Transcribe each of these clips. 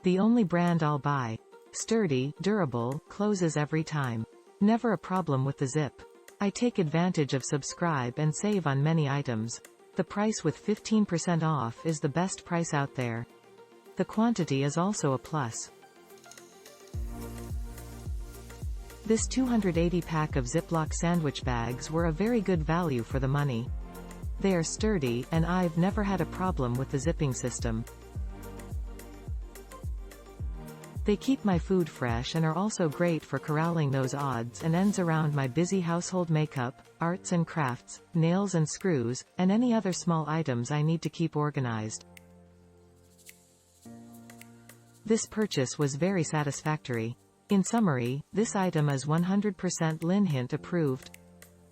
The only brand I'll buy. Sturdy, durable, closes every time. Never a problem with the zip. I take advantage of subscribe and save on many items. The price with 15% off is the best price out there. The quantity is also a plus. This 280 pack of Ziploc sandwich bags were a very good value for the money. They are sturdy, and I've never had a problem with the zipping system. They keep my food fresh and are also great for corralling those odds and ends around my busy household makeup, arts and crafts, nails and screws, and any other small items I need to keep organized. This purchase was very satisfactory. In summary, this item is 100% Linhint approved.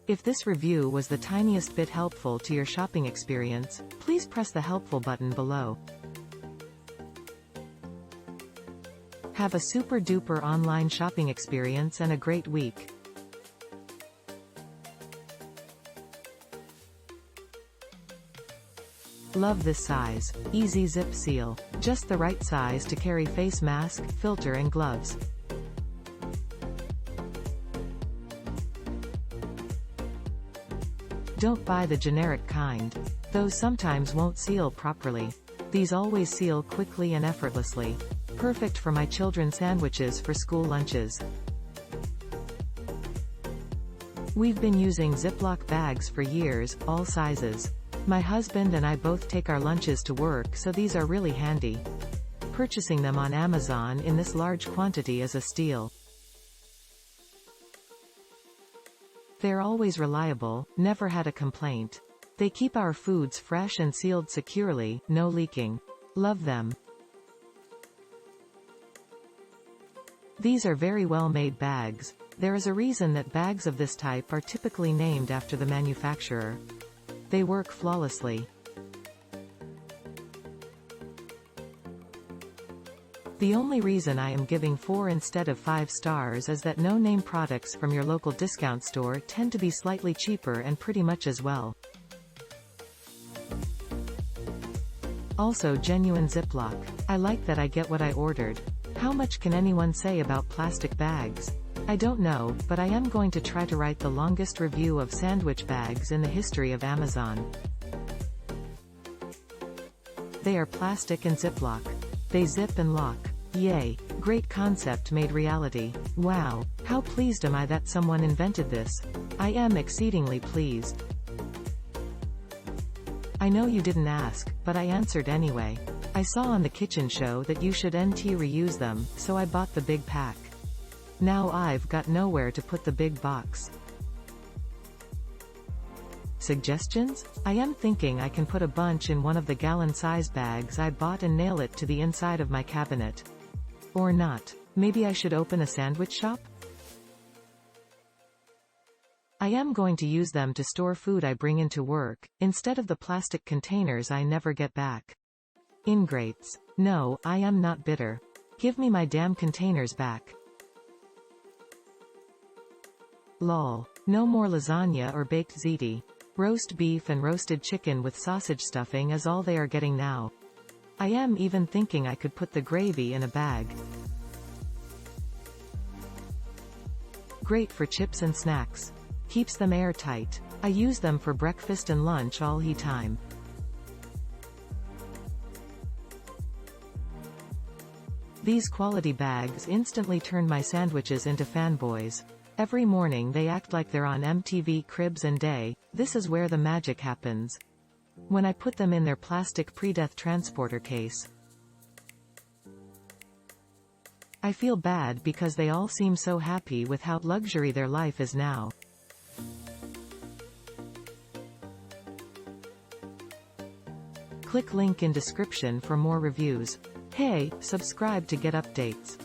If this review was the tiniest bit helpful to your shopping experience, please press the helpful button below. Have a super duper online shopping experience and a great week. Love this size. Easy zip seal. Just the right size to carry face mask, filter and gloves. Don't buy the generic kind. Those sometimes won't seal properly. These always seal quickly and effortlessly. Perfect for my children's sandwiches for school lunches. We've been using Ziploc bags for years, all sizes. My husband and I both take our lunches to work, so these are really handy. Purchasing them on Amazon in this large quantity is a steal. They're always reliable, never had a complaint. They keep our foods fresh and sealed securely, no leaking. Love them. These are very well made bags. There is a reason that bags of this type are typically named after the manufacturer. They work flawlessly. The only reason I am giving 4 instead of 5 stars is that no-name products from your local discount store tend to be slightly cheaper and pretty much as well. Also genuine Ziploc. I like that I get what I ordered. How much can anyone say about plastic bags? I don't know, but I am going to try to write the longest review of sandwich bags in the history of Amazon. They are plastic and Ziploc. They zip and lock. Yay! Great concept made reality. Wow! How pleased am I that someone invented this. I am exceedingly pleased. I know you didn't ask, but I answered anyway. I saw on the kitchen show that you should reuse them, so I bought the big pack. Now I've got nowhere to put the big box. Suggestions? I am thinking I can put a bunch in one of the gallon-size bags I bought and nail it to the inside of my cabinet. Or not. Maybe I should open a sandwich shop? I am going to use them to store food I bring into work, instead of the plastic containers I never get back. Ingrates. No, I am not bitter. Give me my damn containers back. Lol. No more lasagna or baked ziti. Roast beef and roasted chicken with sausage stuffing is all they are getting now. I am even thinking I could put the gravy in a bag. Great for chips and snacks. Keeps them airtight. I use them for breakfast and lunch all the time. These quality bags instantly turn my sandwiches into fanboys. Every morning they act like they're on MTV Cribs and Day. This is where the magic happens. When I put them in their plastic pre-death transporter case. I feel bad because they all seem so happy with how luxury their life is now. Click link in description for more reviews. Hey, subscribe to get updates.